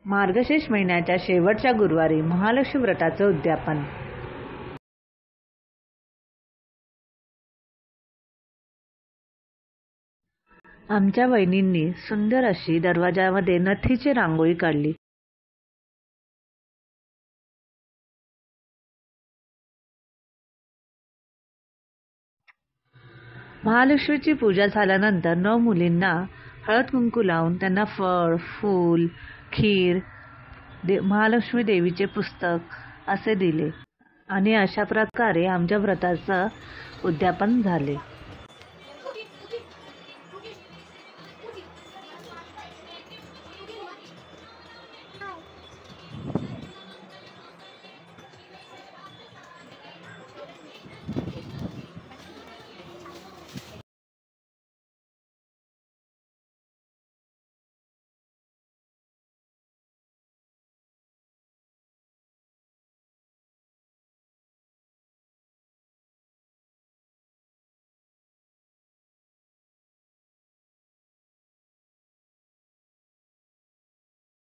मार्गशीर्ष महिन्याच्या शेवटच्या गुरुवारी महालक्ष्मी व्रताचं उद्यापन. आमच्या वहिनींनी सुंदर अशी दरवाजामध्ये नथीची रांगोळी काढली. महालक्ष्मीची पूजा झाल्यानंतर 9 मुलींना हळद कुंकू लावून त्यांना फळ, फूल, खीर, महालक्ष्मी देवीचे पुस्तक असे दिले आणि अशा प्रकारे आमच्या व्रताचं उद्यापन झाले.